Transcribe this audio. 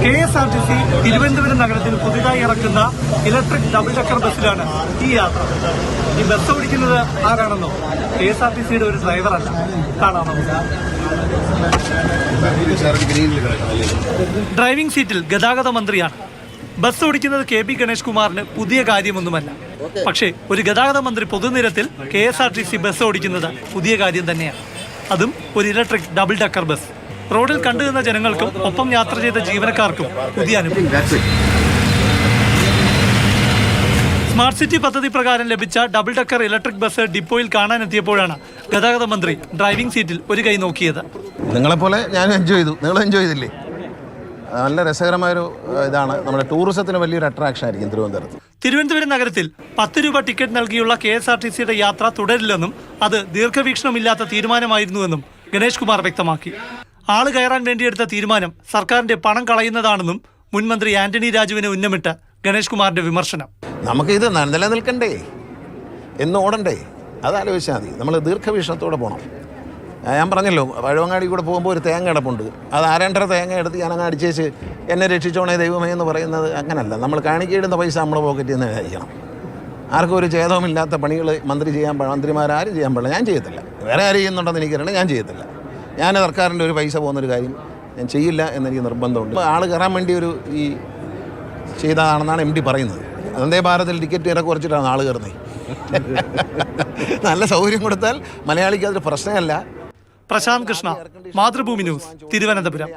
KSRTC Thiruvananthapuram നഗരത്തിൽ പുതുതായി ഇറക്കുന്ന ഇലക്ട്രിക് ഡബിൾ ഡെക്കർ ബസ്സിലാണ് ഈ യാത്ര. ഈ ബസ് ഓടിക്കുന്നത് ആരാണെന്നോ? KSRTCയുടെ ഒരു ഡ്രൈവറല്ല. കാണാമോ? ഡ്രൈവിംഗ് സീറ്റിൽ ഗതാഗത മന്ത്രിയാണ്. ബസ് ഓടിക്കുന്നത് KB ഗണേഷ് കുമാറിന് പുതിയ കാര്യമൊന്നുമല്ല. പക്ഷേ ഒരു ഗതാഗത മന്ത്രി പൊതുനിരത്തിൽ KSRTC ബസ് ഓടിക്കുന്നത് പുതിയ കാര്യം തന്നെയാണ്. അതും ഒരു ഇലക്ട്രിക് ഡബിൾ ഡെക്കർ ബസ്. റോഡിൽ കണ്ടുനിന്ന ജനങ്ങൾക്കും ഒപ്പം യാത്ര ചെയ്ത ജീവനക്കാർക്കും പുതിയ അനുഭവം. സ്മാർട്ട് സിറ്റി പദ്ധതി പ്രകാരം ലഭിച്ച ഡബിൾ ഡെക്കർ ഇലക്ട്രിക് ബസ് ഡിപ്പോയിൽ കാണാനെത്തിയപ്പോഴാണ് ഗതാഗത മന്ത്രി ഡ്രൈവിംഗ് സീറ്റിൽ ഒരു കൈ നോക്കിയത്. നിങ്ങളെപ്പോലെ ഞാൻ എൻജോയ് ചെയ്തു. നിങ്ങൾ എൻജോയ് ചെയ്തില്ലേ? നല്ല രസകരമായൊരു ഇതാണ്. നമ്മുടെ ടൂറിസത്തിന് വലിയൊരു അട്രാക്ഷൻ ആയിരിക്കും തിരുവനന്തപുരം നഗരത്തിൽ 10 രൂപ ടിക്കറ്റ് നൽകിയുള്ള KSRTCയുടെ യാത്ര തുടരില്ലെന്നും അത് ദീർഘവീക്ഷണമില്ലാത്ത തീരുമാനമായിരുന്നുവെന്നും ഗണേഷ് കുമാർ വ്യക്തമാക്കി. ആള് കയറാൻ വേണ്ടിയെടുത്ത തീരുമാനം സർക്കാരിന്റെ പണം കളയുന്നതാണെന്നും മുൻമന്ത്രി ആന്റണി രാജുവിനെ ഉന്നമിട്ട് ഗണേഷ് കുമാറിന്റെ വിമർശനം. നമുക്കിത് നിലനിൽക്കണ്ടേ, എന്ന് ഓടണ്ടേ, അതാലോചിച്ചാൽ മതി. നമ്മൾ ദീർഘവീക്ഷണത്തോടെ പോകണം. ഞാൻ പറഞ്ഞല്ലോ, പഴവങ്ങാടി കൂടെ പോകുമ്പോൾ ഒരു തേങ്ങ കിടപ്പുണ്ട്. അത് 1/2 തേങ്ങ എടുത്ത് ഞാനങ്ങ് അടിച്ചേച്ച് എന്നെ രക്ഷിച്ചോണേ ദൈവമേ എന്ന് പറയുന്നത് അങ്ങനല്ല. നമ്മൾ കാണിക്കയിടുന്ന പൈസ നമ്മുടെ പോക്കറ്റിൽ നിന്ന് കഴിക്കണം. ആർക്കും ഒരു ഛേദവുമില്ലാത്ത പണികൾ മന്ത്രിമാരാരും ചെയ്യാൻ പാടില്ല. ഞാൻ ചെയ്യത്തില്ല. വേറെ ആരും ചെയ്യുന്നുണ്ടെന്ന് എനിക്കറിയണം. ഞാൻ ചെയ്യത്തില്ല. ഞാൻ സർക്കാരിൻ്റെ ഒരു പൈസ പോകുന്നൊരു കാര്യം ഞാൻ ചെയ്യില്ല എന്നെനിക്ക് നിർബന്ധമുണ്ട്. ആൾ കയറാൻ വേണ്ടി ഒരു ഈ ചെയ്തതാണെന്നാണ് MD പറയുന്നത്. വന്ദേ ഭാരതിൽ ടിക്കറ്റ് ഇറക്കി കുറച്ചിട്ടാണ് ആൾ കയറുന്നത്. നല്ല സൗകര്യം കൊടുത്താൽ മലയാളിക്ക് അതൊരു പ്രശ്നമല്ല. പ്രശാന്ത് കൃഷ്ണ, മാതൃഭൂമി ന്യൂസ്, തിരുവനന്തപുരം.